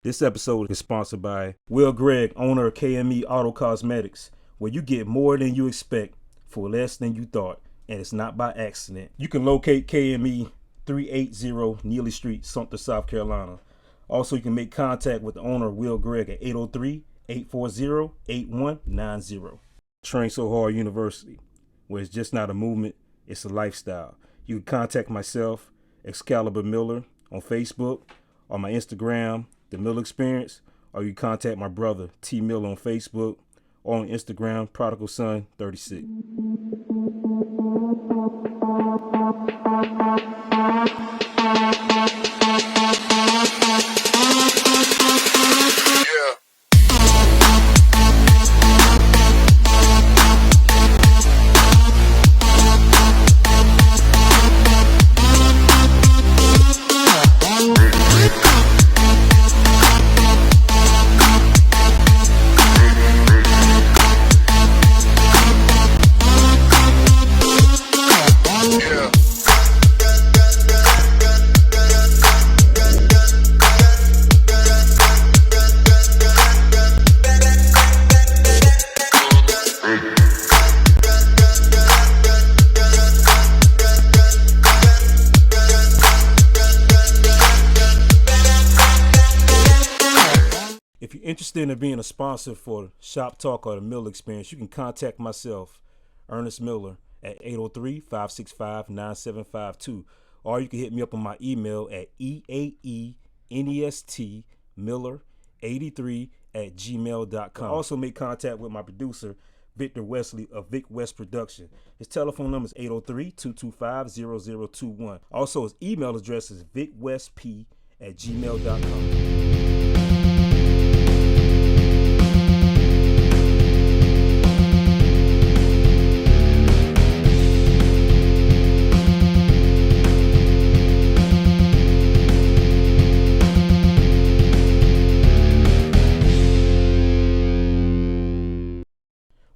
This episode is sponsored by Will Gregg, owner of KME Auto Cosmetics, where you get more than you expect for less than you thought, and it's not by accident. You can locate KME 380 Neely Street, Sumter, South Carolina. Also, you can make contact with the owner, Will Gregg, at 803-840-8190. Train So Hard University, where it's just not a movement, it's a lifestyle. You can contact myself, Excalibur Miller, on Facebook, on my Instagram, The Miller Experience, or you contact my brother, T Miller, on Facebook, or on Instagram, Prodigal Son 36. If you're interested in being a sponsor for Shop Talk or the Miller Experience, you can contact myself, Ernest Miller, at 803-565-9752. Or you can hit me up on my email at eaenestmiller83@gmail.com. Also make contact with my producer, Victor Wesley of Vic West Production. His telephone number is 803-225-0021. Also, his email address is vicwestp@gmail.com.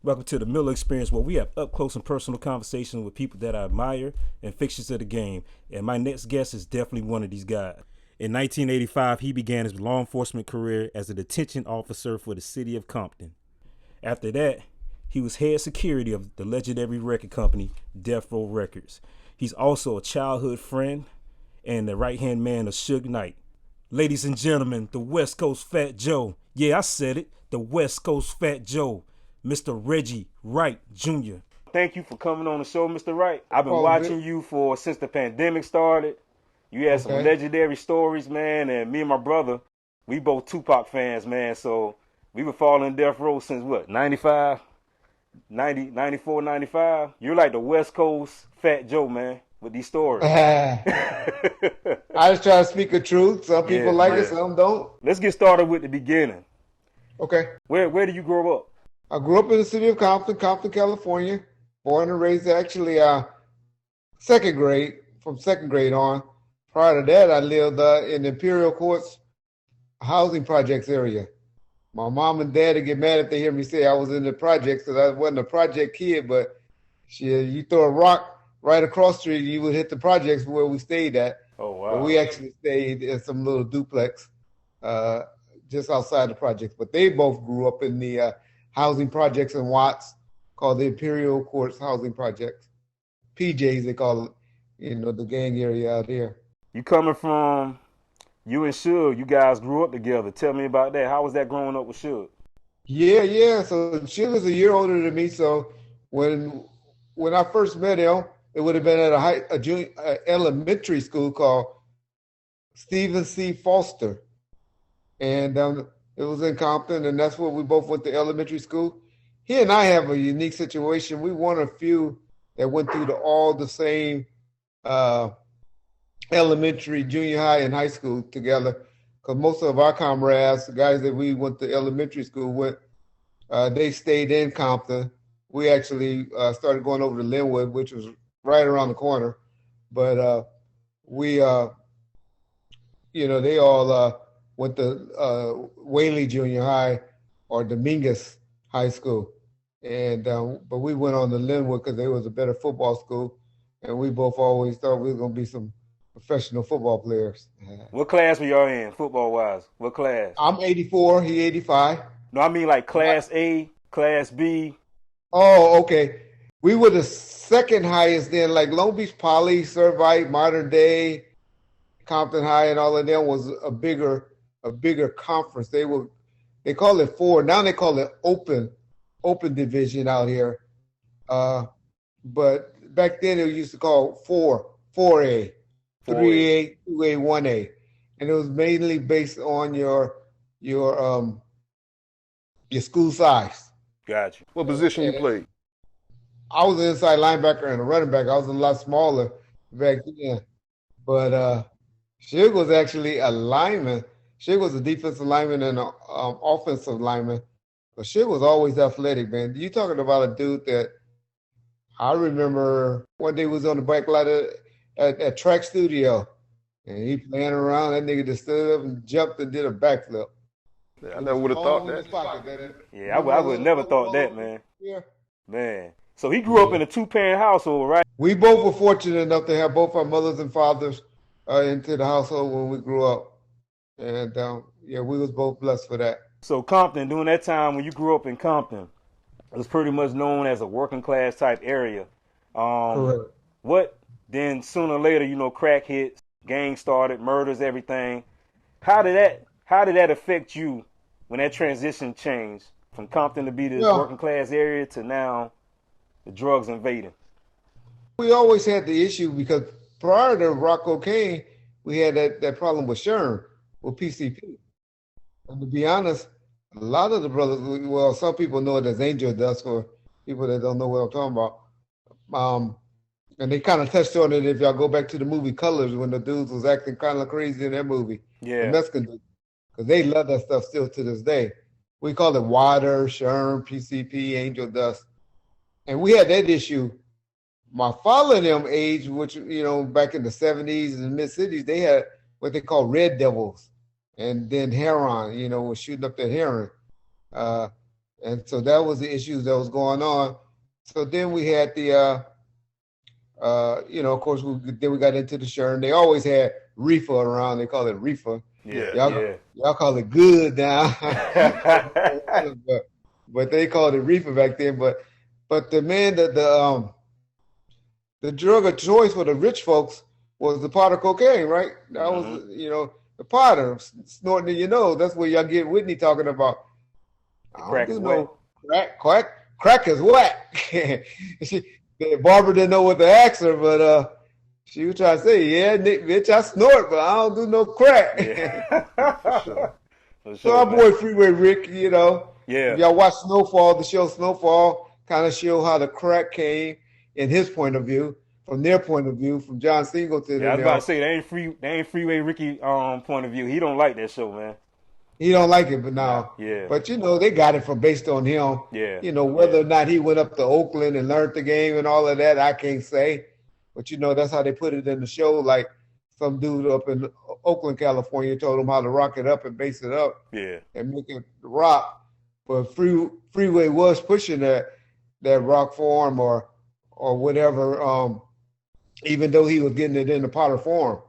Welcome to the Miller Experience, where we have up close and personal conversations with people that I admire and fixtures of the game. And my next guest is definitely one of these guys. In 1985, he began his law enforcement career as a detention officer for the City of Compton. After that, he was head security of the legendary record company, Death Row Records. He's also a childhood friend and the right-hand man of Suge Knight. Ladies and gentlemen, the West Coast Fat Joe. Yeah, I said it. The West Coast Fat Joe. Mr. Reggie Wright Jr. Thank you for coming on the show, Mr. Wright. I've been watching you since the pandemic started. You had some legendary stories, man, and me and my brother, we both Tupac fans, man, so we been following Death Row since what, 95? 94, 95? You're like the West Coast Fat Joe, man, with these stories. I just try to speak the truth. Some people like it, some don't. Let's get started with the beginning. Okay. Where did you grow up? I grew up in the city of Compton, California. Born and raised actually second grade, from second grade on. Prior to that, I lived in the Imperial Courts housing projects area. My mom and dad would get mad if they hear me say I was in the projects, because I wasn't a project kid, but you throw a rock right across the street, you would hit the projects where we stayed at. Oh, wow. But we actually stayed in some little duplex just outside the projects. But they both grew up in the housing projects in Watts called the Imperial Courts Housing Projects. PJs, they call it, the gang area out there. You coming from, you and Suge, you guys grew up together. Tell me about that. How was that growing up with Suge? Yeah. So Suge is a year older than me. So when I first met him, it would have been at a junior elementary school called Stephen C. Foster. And it was in Compton, and that's where we both went to elementary school. He and I have a unique situation. We one of few that went through all the same elementary, junior high, and high school together. Because most of our comrades, the guys that we went to elementary school with, they stayed in Compton. We actually started going over to Linwood, which was right around the corner. But they all went to Whaley Junior High or Dominguez High School. And but we went on to Linwood because there was a better football school. And we both always thought we were going to be some professional football players. What class were y'all in, football wise? What class? I'm 84. He 85. No, I mean like class A, class B. Oh, okay. We were the second highest then. Like Long Beach Poly, Servite, Modern Day, Compton High, and all of them was a bigger conference. They call it four. Now they call it open division out here. But back then it used to call 4A, 3A, 2A, 1A. And it was mainly based on your school size. Gotcha. What position you played? I was an inside linebacker and a running back. I was a lot smaller back then. But Suge was actually a lineman. Suge was a defensive lineman and an offensive lineman. But Suge was always athletic, man. You talking about a dude that I remember one day was on the bike lot at track studio. And he playing around. That nigga just stood up and jumped and did a backflip. Yeah, I never would have thought that. Yeah, I would never thought that, man. Yeah. Man. So he grew up in a 2-parent household, right? We both were fortunate enough to have both our mothers and fathers into the household when we grew up. And yeah, we was both blessed for that. So Compton, during that time when you grew up in Compton, it was pretty much known as a working class type area. Correct. What then sooner or later, crack hits, gangs started, murders, everything. How did that affect you when that transition changed from Compton to be this working class area to now the drugs invading? We always had the issue because prior to rock cocaine, we had that problem with Sherm, with PCP. And to be honest, a lot of the brothers, well, some people know it as angel dust for people that don't know what I'm talking about. And they kind of touched on it if y'all go back to the movie Colors when the dudes was acting kind of crazy in that movie. Yeah. The Mexican dudes. Because they love that stuff still to this day. We call it water, Sherm, PCP, angel dust. And we had that issue. My father and them age, which, back in the 70s and mid-cities, they had what they call red devils. And then heroin, was shooting up the heroin. And so that was the issues that was going on. So then we had the, of course, then we got into the Sherm. They always had reefer around. They call it reefer. Yeah. Y'all call it good now. but they called it reefer back then. But the man that the drug of choice for the rich folks was the pot of cocaine, right? That was, the potter snorting in your nose. That's where y'all get Whitney talking about. Crack is whack. Crack is whack. The barber didn't know what to ask her, but she was trying to say, "Yeah, Nick, bitch, I snort, but I don't do no crack." Yeah. For sure, so our boy Freeway Rick, Yeah. If y'all watch Snowfall, the show Snowfall kind of show how the crack came in his point of view, from their point of view, from John Singleton. Yeah, I was about to say they ain't Freeway Ricky point of view. He don't like that show, man. He don't like it, but now. Yeah. But they got it from based on him. Yeah. Whether or not he went up to Oakland and learned the game and all of that, I can't say. But that's how they put it in the show. Like some dude up in Oakland, California, told him how to rock it up and bass it up. Yeah. And make it rock. But Freeway was pushing that rock form or whatever. Even though he was getting it in the powder form,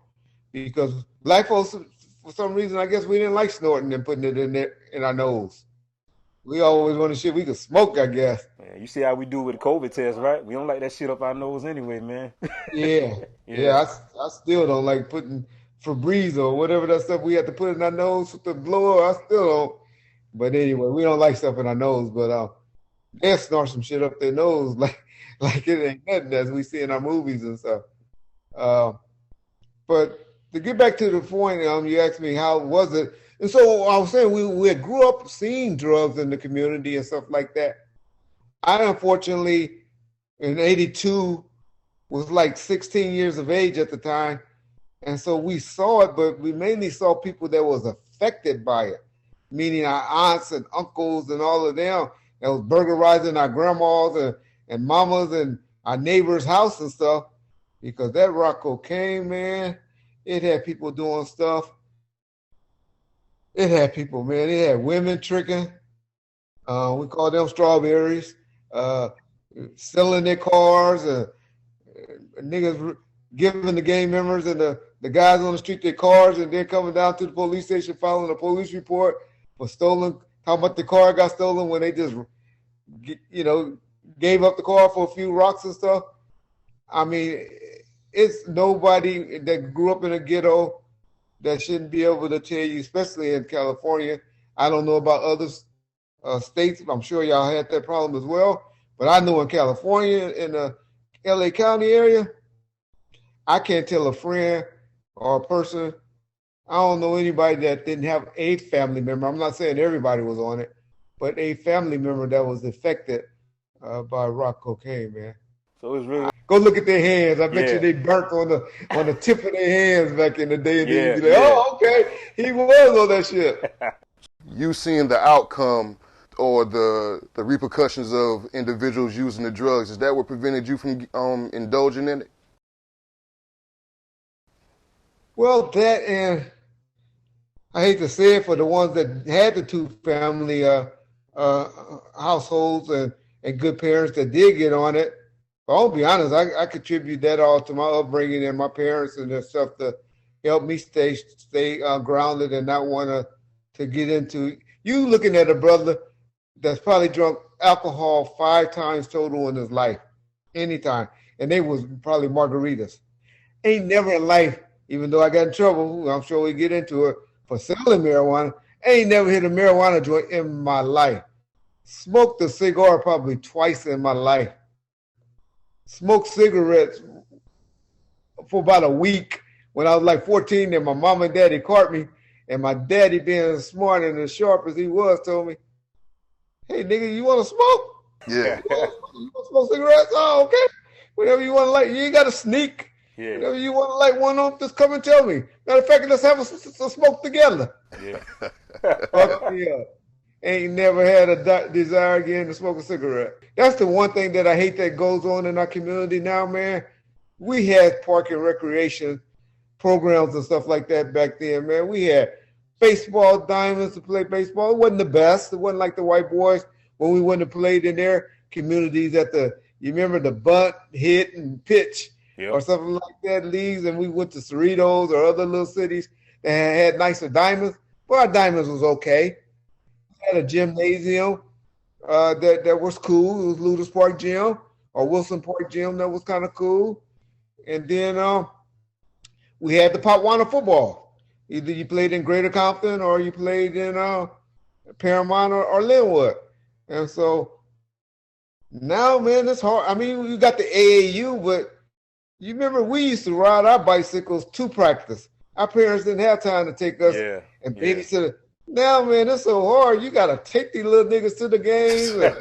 because black folks, for some reason, I guess we didn't like snorting and putting it in our nose. We always wanted shit we could smoke, I guess. Man, you see how we do with the COVID test, right? We don't like that shit up our nose anyway, man. Yeah. I still don't like putting Febreze or whatever that stuff we have to put in our nose with the blower. I still don't. But anyway, we don't like stuff in our nose. But they'll snort some shit up their nose like it ain't nothing, as we see in our movies and stuff. But to get back to the point, you asked me how was it, and so I was saying we grew up seeing drugs in the community and stuff like that. I unfortunately, in '82, was like 16 years of age at the time, and so we saw it, but we mainly saw people that was affected by it, meaning our aunts and uncles and all of them that was burglarizing our grandmas and mamas and our neighbor's house and stuff, because that rock cocaine, man, it had people doing stuff. It had people, man. It had women tricking. We call them strawberries. Selling their cars. Niggas giving the gang members and the the guys on the street, their cars, and then coming down to the police station, filing a police report for stolen. How about the car got stolen when they just, gave up the car for a few rocks and stuff. I mean, it's nobody that grew up in a ghetto that shouldn't be able to tell you, especially in California. I don't know about other states. I'm sure y'all had that problem as well. But I know in California, in the LA County area, I can't tell a friend or a person. I don't know anybody that didn't have a family member. I'm not saying everybody was on it, but a family member that was affected by rock cocaine, man. So it's really go look at their hands. I bet you they burnt on the tip of their hands back in the day. And then you'd be like, oh, okay, he was on that shit. You seeing the outcome or the repercussions of individuals using the drugs. Is that what prevented you from indulging in it? Well, that, and I hate to say it for the ones that had the two family households and good parents that did get on it. But I'll be honest, I contribute that all to my upbringing and my parents and their stuff to help me stay grounded and not want to get into. You looking at a brother that's probably drunk alcohol 5 times total in his life, anytime, and they was probably margaritas. Ain't never in life, even though I got in trouble, I'm sure we get into it, for selling marijuana, ain't never hit a marijuana joint in my life. Smoked a cigar probably twice in my life. Smoked cigarettes for about a week when I was like 14, and my mom and daddy caught me, and my daddy, being smart and as sharp as he was, told me, hey, nigga, you want to smoke? Yeah. You want to smoke cigarettes? Oh, okay. Whatever you want to light. You ain't got to sneak. Yeah. Whatever you want to light one on, just come and tell me. Matter of fact, let's have a smoke together. Yeah. Fuck me up. Ain't never had a desire again to smoke a cigarette. That's the one thing that I hate that goes on in our community now, man. We had park and recreation programs and stuff like that back then, man. We had baseball diamonds to play baseball. It wasn't the best. It wasn't like the white boys when we went and played in their communities you remember the bunt, hit, and pitch or something like that, leagues, and we went to Cerritos or other little cities that had nicer diamonds. But our diamonds was okay. We had a gymnasium that was cool. It was Ludus Park Gym or Wilson Park Gym that was kind of cool. And then we had the Potwana football. Either you played in Greater Compton or you played in Paramount or Linwood. And so now, man, it's hard. I mean, you got the AAU, but you remember we used to ride our bicycles to practice. Our parents didn't have time to take us and babysit. Now, man, it's so hard. You got to take these little niggas to the games and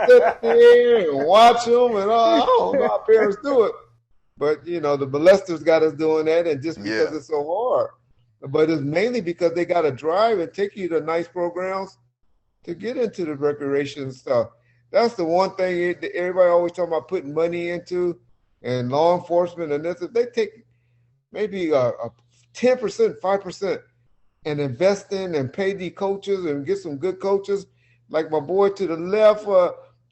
sit there and watch them. And I don't know how parents do it. But, the molesters got us doing that, and just because it's so hard. But it's mainly because they got to drive and take you to nice programs to get into the recreation stuff. That's the one thing everybody always talking about putting money into, and law enforcement and this. If they take maybe a 10%, 5%, and invest in and pay the coaches and get some good coaches, like my boy to the left.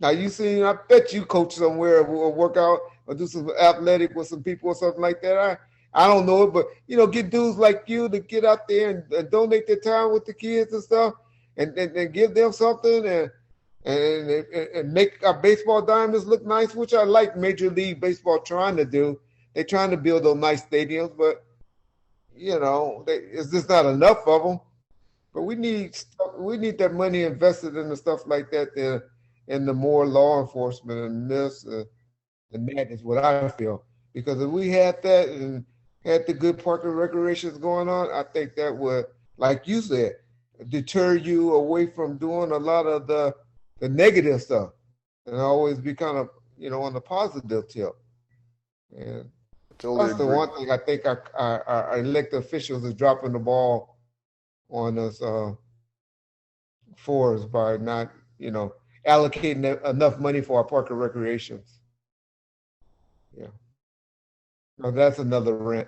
Now I bet you coach somewhere or work out or do some athletic with some people or something like that. I don't know it, but get dudes like you to get out there and donate their time with the kids and stuff, and give them something and make our baseball diamonds look nice, which I like Major League Baseball trying to do. They're trying to build those nice stadiums, but it's just not enough of them. But we need that money invested in the stuff like that, in the more law enforcement and this and that is what I feel. Because if we had that and had the good park and recreations going on, I think that would, like you said, deter you away from doing a lot of the negative stuff and always be kind of, on the positive tip. And totally that's the one thing I think our elected officials is dropping the ball on us for us by not, allocating enough money for our park and recreations. Yeah. No, that's another rant.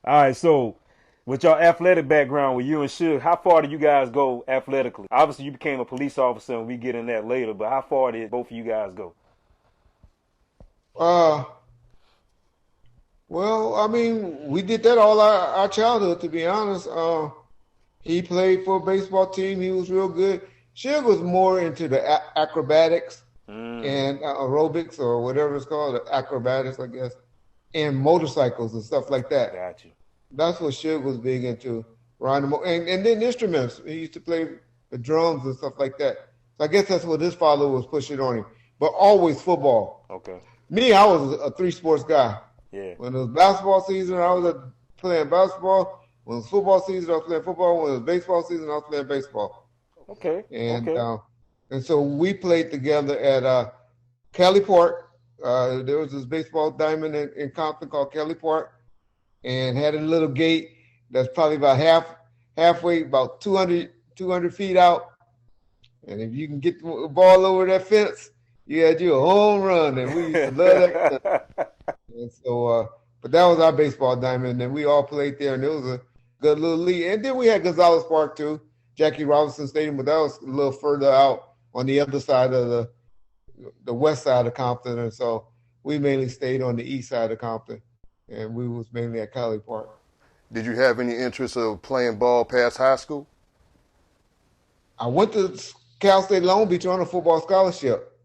All right, so with your athletic background with you and Suge, how far do you guys go athletically? Obviously, you became a police officer, and we get in that later, but how far did both of you guys go? Well, I mean, we did that all our childhood, to be honest. He played for a baseball team. He was real good. Suge was more into the acrobatics and aerobics or whatever it's called, acrobatics, I guess, and motorcycles and stuff like that. Got you. That's what Suge was big into. Riding and then instruments. He used to play the drums and stuff like that. So I guess that's what his father was pushing on him. But always football. Okay. Me, I was a three sports guy. Yeah. When it was basketball season, I was playing basketball. When it was football season, I was playing football. When it was baseball season, I was playing baseball. Okay. And so we played together at Kelly Park. There was this baseball diamond in Compton called Kelly Park, and had a little gate that's probably about halfway, about 200 feet out. And if you can get the ball over that fence, you had you a home run. And we used to love that. And so, but that was our baseball diamond, and we all played there, and it was a good little league. And then we had Gonzalez Park too, Jackie Robinson Stadium, but that was a little further out on the other side of the west side of Compton, and so we mainly stayed on the east side of Compton, and we was mainly at Kelly Park. Did you have any interest of playing ball past high school? I went to Cal State Long Beach on a football scholarship,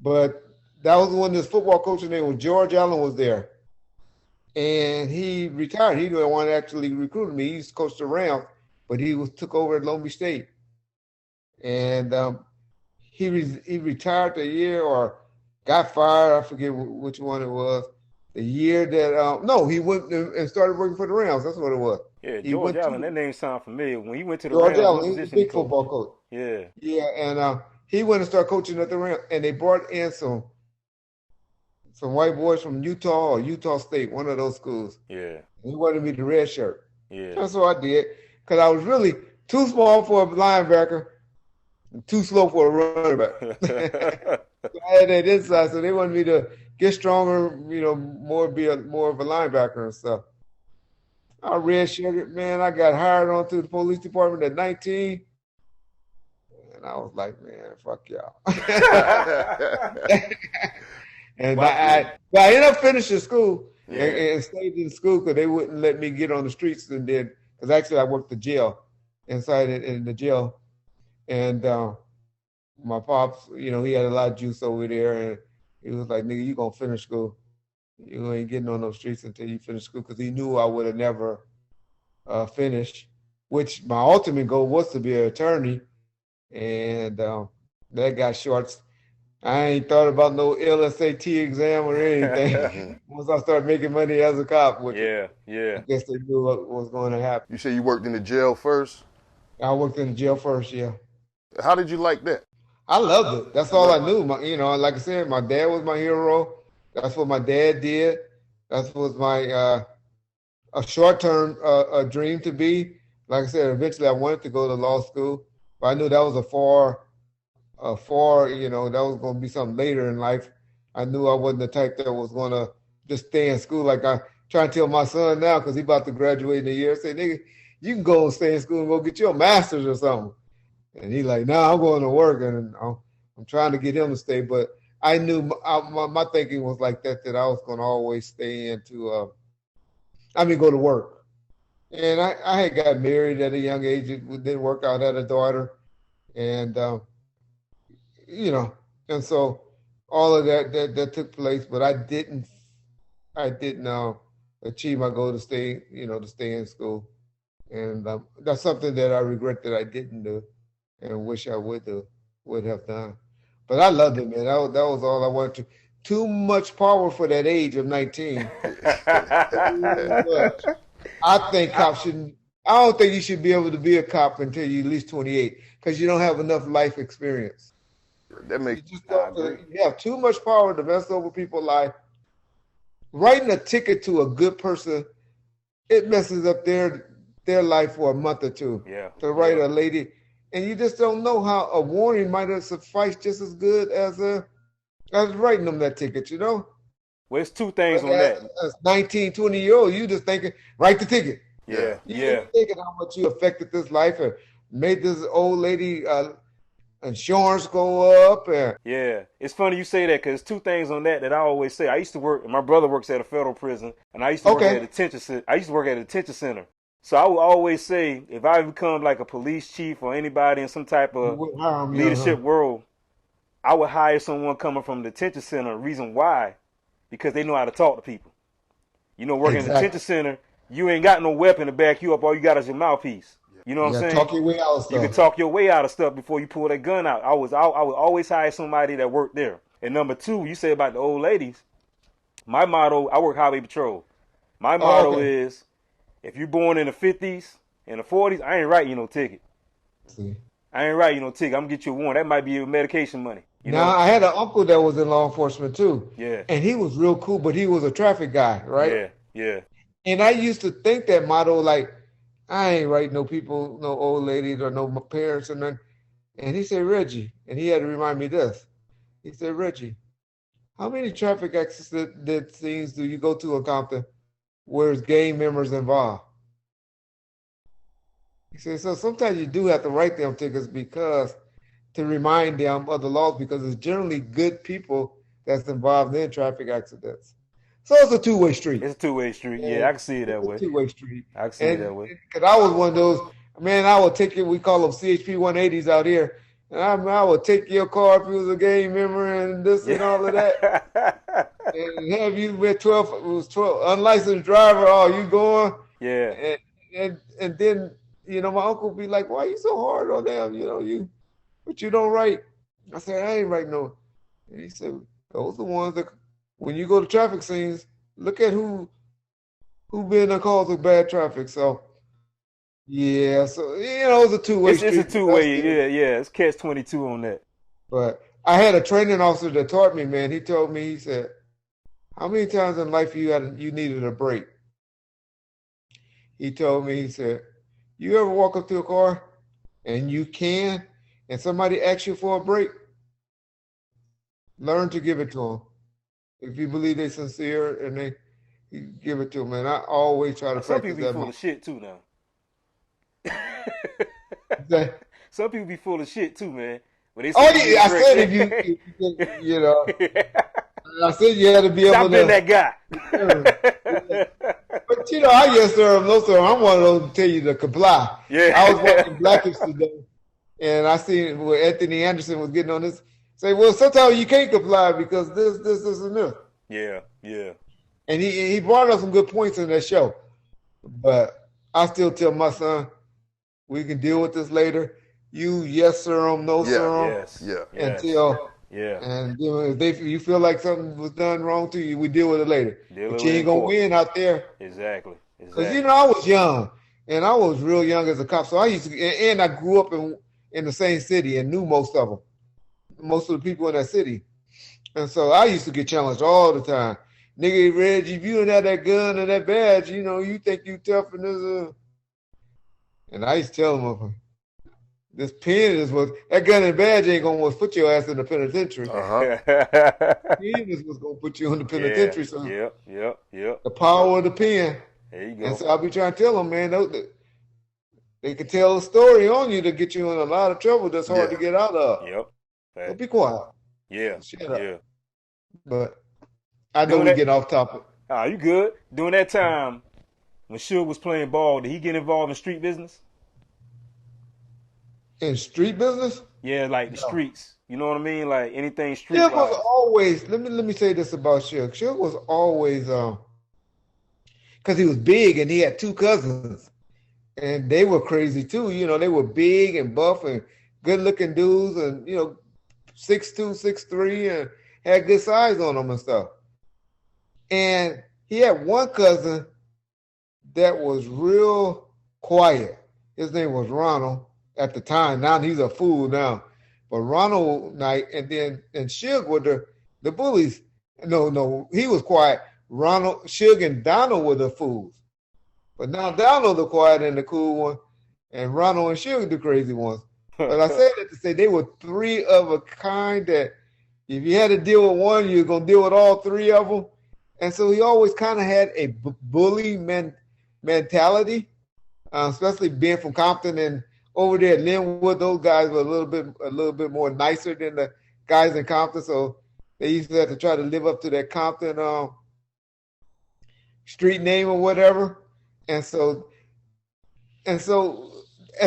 but that was when this football coach's name was George Allen was there. And he retired. He didn't want to actually recruit me. He used to coach the Rams, but he took over at Long Beach State. And he retired the year or got fired. I forget which one it was. The year that he went and started working for the Rams. That's what it was. Yeah, George Allen. That name sounds familiar. When he went to the George Rams, Allen, he was a big football coach. Yeah. Yeah, and he went and started coaching at the Rams, and they brought in some white boys from Utah or Utah State, one of those schools. Yeah. He wanted me to red shirt. Yeah. That's what I did, because I was really too small for a linebacker and too slow for a running back. So I had that inside, so they wanted me to get stronger, be more of a linebacker and stuff. I red shirted, man. I got hired onto the police department at 19. And I was like, man, fuck y'all. And I ended up finishing school and stayed in school because they wouldn't let me get on the streets. And then, because actually I worked the jail, inside in the jail. And my pops, he had a lot of juice over there. And he was like, nigga, you going to finish school. You ain't getting on those streets until you finish school, because he knew I would have never finished, which my ultimate goal was to be an attorney. And that got short. I ain't thought about no LSAT exam or anything. Once I started making money as a cop, which I guess they knew what was going to happen. You said you worked in the jail first? I worked in the jail first, yeah. How did you like that? I loved it. That's all I knew. Like I said, my dad was my hero. That's what my dad did. That was my a short-term dream to be. Like I said, eventually I wanted to go to law school, but I knew that was a far, that was going to be something later in life. I knew I wasn't the type that was going to just stay in school. Like I try to tell my son now, because he's about to graduate in a year, say, nigga, you can go and stay in school and go get your master's or something. And he's like, no, I'm going to work, and I'm trying to get him to stay. But I knew my thinking was like that I was going to always stay go to work. And I had got married at a young age. It didn't work out. I had a daughter. And, and so all of that took place. But I didn't achieve my goal to stay in school. And that's something that I regret that I didn't do and wish I would have done. But I loved it, man. That was all I wanted to. Too much power for that age of 19. I think cops shouldn't. I don't think you should be able to be a cop until you're at least 28, because you don't have enough life experience. That makes you have too much power to mess over people's life. Writing a ticket to a good person, it messes up their life for a month or two. Yeah. To write a lady. And you just don't know how a warning might have sufficed just as good as writing them that ticket, Well, it's two things on that. As 19, 20-year-old, you just thinking, write the ticket. Yeah. You thinking how much you affected this life and made this old lady insurance go up, and Yeah, it's funny you say that because two things on that I always say. I used to work. My brother works at a federal prison, and I used to work at okay, a detention. I used to work at a detention center. So I would always say, if I become like a police chief or anybody in some type you of would hire me, leadership world, I would hire someone coming from the detention center. Reason why? Because they know how to talk to people. You know, working in the detention Exactly. center, you ain't got no weapon to back you up. All you got is your mouthpiece. You know what I'm Yeah, saying? talk your way out of You can stuff. talk your way out of stuff before you pull that gun out. I would always hire somebody that worked there. And number two, you say about the old ladies. My motto, I work highway patrol. My Oh, motto okay. is, if you're born in the 50s and the 40s, I ain't writing you no ticket. See. I ain't writing you no ticket. I'm gonna get you a warrant. That might be your medication money. You Now know? I had an uncle that was in law enforcement too, Yeah, and he was real cool, but he was a traffic guy, right? yeah, yeah. And I used to think that motto like, I ain't writing no people, no old ladies or no parents and nothing. And he said, Reggie, and he had to remind me this. He said, Reggie, how many traffic accident scenes do you go to in Compton where there's gang members involved? He said, so sometimes you do have to write them tickets because to remind them of the laws because it's generally good people that's involved in traffic accidents. So it's a two-way street. It's a two-way street. Yeah, And I can see it that it's a way. two-way street. I can see it that And way. because I was one of those, man, I would take it, we call them CHP 180s out here. And I would take your car if you was a gang member and this and all of that. Yeah. And have you been 12, it was 12, unlicensed driver, oh, you going? Yeah. And then, my uncle would be like, why you so hard on them? But you don't write. I said, I ain't writing no. And he said, those are the ones that, when you go to traffic scenes, look at who been the cause of bad traffic. So, yeah, so, it's a two-way It's street. a two-way. Yeah. It's catch 22 on that. But I had a training officer that taught me, man. He told me, he said, how many times in life you needed a break? He told me, he said, you ever walk up to a car and you can, and somebody asks you for a break? Learn to give it to them. If you believe they're sincere and you give it to them. And I always try to Some practice people be that. full of shit too now. That- Some people be full of shit too, man. But they oh, say yeah, I great. said if I said you had to be able Stop being to. that guy. But I yes sir, no sir. I'm one of those to tell you to comply. Yeah. I was watching Blackish today, and I seen where Anthony Anderson was getting on this. Say, well, sometimes you can't comply because this, and this. Yeah. And he brought up some good points in that show. But I still tell my son, we can deal with this later. You yes sir, no sir. Yes. Yeah. Until and if you feel like something was done wrong to you, we deal with it later. But you ain't gonna win out there. Exactly. Because I was young, and I was real young as a cop. So I used to, and I grew up in the same city and knew most of them, most of the people in that city. And so I used to get challenged all the time. Nigga, Reggie, if you don't have that gun and that badge, you think you tough and this. And I used to tell them, this pen is that gun and badge ain't gonna put your ass in the penitentiary. Pen is what's gonna put you in the penitentiary. So Yep. the power of the pen. There you go. And so I'll be trying to tell them, man, they can tell a story on you to get you in a lot of trouble that's hard to get out of. Yep. So be quiet. Yeah. Shut up. Yeah. But I know we get off topic. Ah, you good? During that time when Suge was playing ball, did he get involved in street business? In street business? Yeah, like the streets. You know what I mean? Like anything street. Suge was always. Let me say this about Suge. Suge was always because he was big and he had two cousins, and they were crazy too. They were big and buff and good-looking dudes, and 6'2", 6'3", and had good size on them and stuff. And he had one cousin that was real quiet. His name was Ronald at the time. Now he's a fool now. But Ronald Knight and Suge were the bullies. No, he was quiet. Suge and Donald were the fools. But now Donald the quiet and the cool one, and Ronald and Suge the crazy ones. But I say that to say they were three of a kind that if you had to deal with one, you're going to deal with all three of them. And so he always kind of had a bully mentality, especially being from Compton and over there at Linwood, those guys were a little bit more nicer than the guys in Compton. So they used to have to try to live up to that Compton street name or whatever. And so as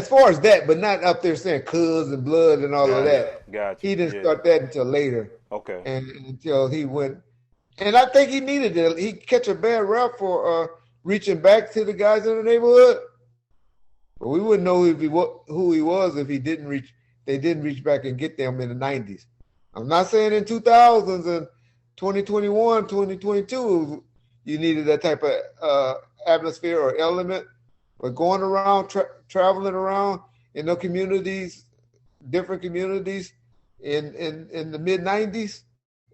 far as that, but not up there saying cuz and blood and all of that. Gotcha. He didn't start that until later. Okay. And until he went, and I think he needed it. He catch a bad rap for reaching back to the guys in the neighborhood. But we wouldn't know who he was if he didn't reach. They didn't reach back and get them in the 90s. I'm not saying in 2000s and 2021, 2022, you needed that type of atmosphere or element. But going around, traveling around in the communities, different communities in the mid 90s,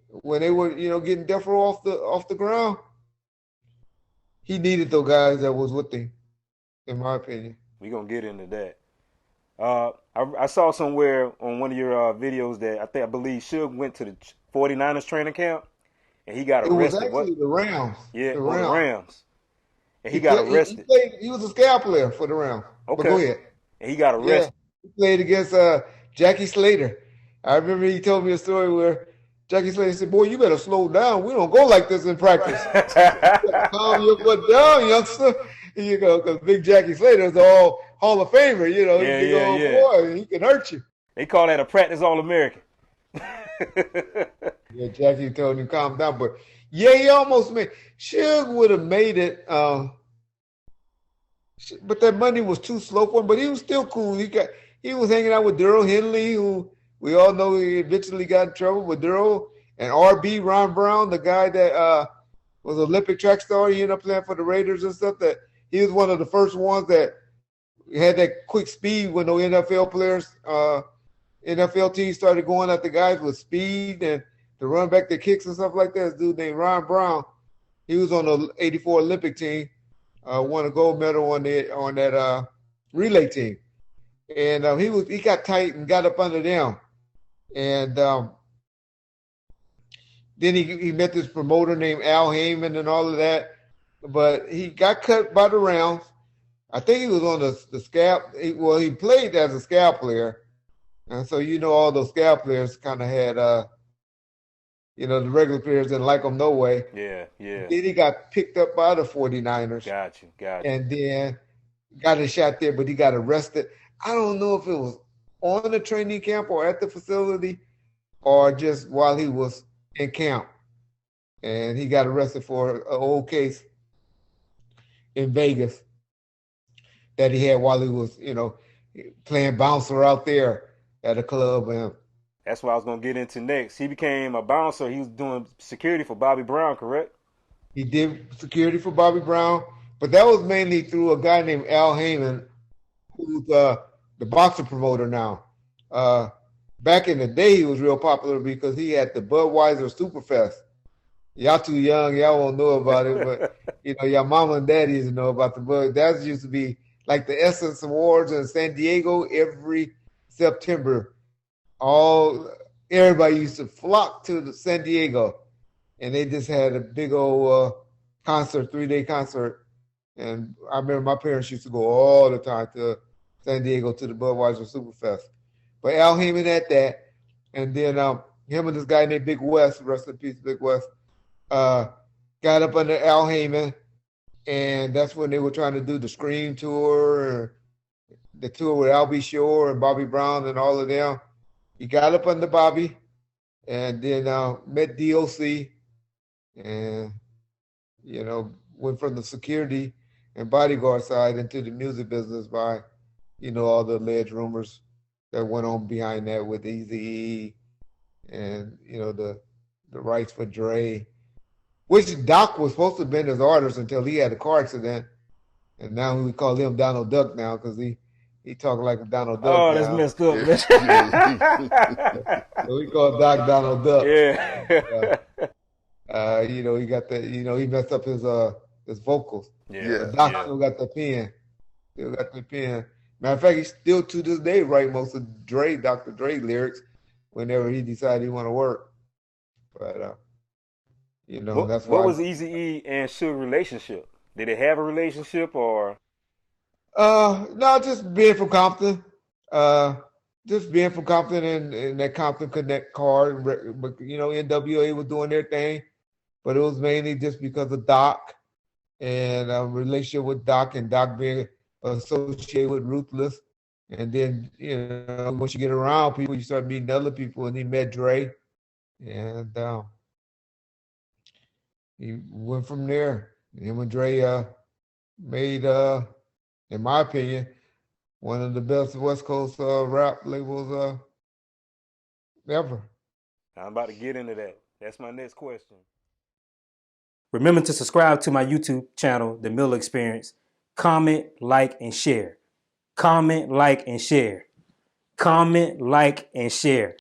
when they were getting death row off the ground, he needed those guys that was with him, in my opinion. We're going to get into that. I saw somewhere on one of your videos that I believe Suge went to the 49ers training camp and he got arrested. It was actually the Rams. Yeah, the Rams. And he got arrested. He was a scout player for the Rams. Okay. But go ahead. And he got arrested. Yeah, he played against Jackie Slater. I remember he told me a story where Jackie Slater said, "Boy, you better slow down. We don't go like this in practice. Calm your butt down, youngster." Because Big Jackie Slater is all Hall of Famer. He's a big old boy. He can hurt you. They call that a practice All-American. Yeah, Jackie told him calm down, but yeah, he almost made. Suge would have made it, but that money was too slow for him. But he was still cool. He was hanging out with Daryl Henley, who we all know he eventually got in trouble with Daryl, and RB Ron Brown, the guy that was an Olympic track star. He ended up playing for the Raiders and stuff. That he was one of the first ones that had that quick speed when no NFL players, NFL teams started going at the guys with speed and to run back the kicks and stuff like that. This dude named Ron Brown, he was on the '84 Olympic team, won a gold medal on that relay team, and he got tight and got up under them, and then he met this promoter named Al Heyman and all of that, but he got cut by the Rams. I think he was on the scout. He played as a scout player, and so all those scout players kind of had the regular players didn't like him no way. Yeah. Then he got picked up by the 49ers. Gotcha. And then got a shot there, but he got arrested. I don't know if it was on the training camp or at the facility or just while he was in camp. And he got arrested for an old case in Vegas that he had while he was, playing bouncer out there at a club. And that's what I was going to get into next. He became a bouncer. He was doing security for Bobby Brown, correct? He did security for Bobby Brown, but that was mainly through a guy named Al Heyman, who's the boxer promoter now. Back in the day, he was real popular because he had the Budweiser Superfest. Y'all too young, y'all won't know about it, but your mama and daddies know about the Bud. That used to be like the Essence Awards in San Diego every September. Everybody used to flock to the San Diego, and they just had a big old concert, 3-day concert. And I remember my parents used to go all the time to San Diego to the Budweiser Superfest. But Al Heyman had that, and then him and this guy named Big West, rest in peace, Big West, got up under Al Heyman, and that's when they were trying to do the Scream tour, the tour with Albie Shore and Bobby Brown and all of them. He got up under Bobby, and then met DOC, and went from the security and bodyguard side into the music business by, all the alleged rumors that went on behind that with Eazy-E and the rights for Dre, which Doc was supposed to have been his artist until he had a car accident, and now we call him Donald Duck now because he talking like a Donald Duck. Oh, now. that's messed up. So we call Doc Donald Duck. Yeah. He got the, he messed up his vocals. Yeah. Doc still got the pen. Matter of fact, he still to this day write most of Dr. Dre lyrics whenever he decided he want to work. But that's why. What was Eazy-E and Suge relationship? Did they have a relationship or? No, just being from Compton. just being from Compton and that Compton Connect card, but NWA was doing their thing, but it was mainly just because of Doc and relationship with Doc and Doc being associated with Ruthless. And then, once you get around people, you start meeting other people, and he met Dre. And he went from there. And when Dre made, in my opinion, one of the best West Coast rap labels ever. I'm about to get into that. That's my next question. Remember to subscribe to my YouTube channel, The Miller Experience. Comment, like, and share. Comment, like, and share. Comment, like, and share.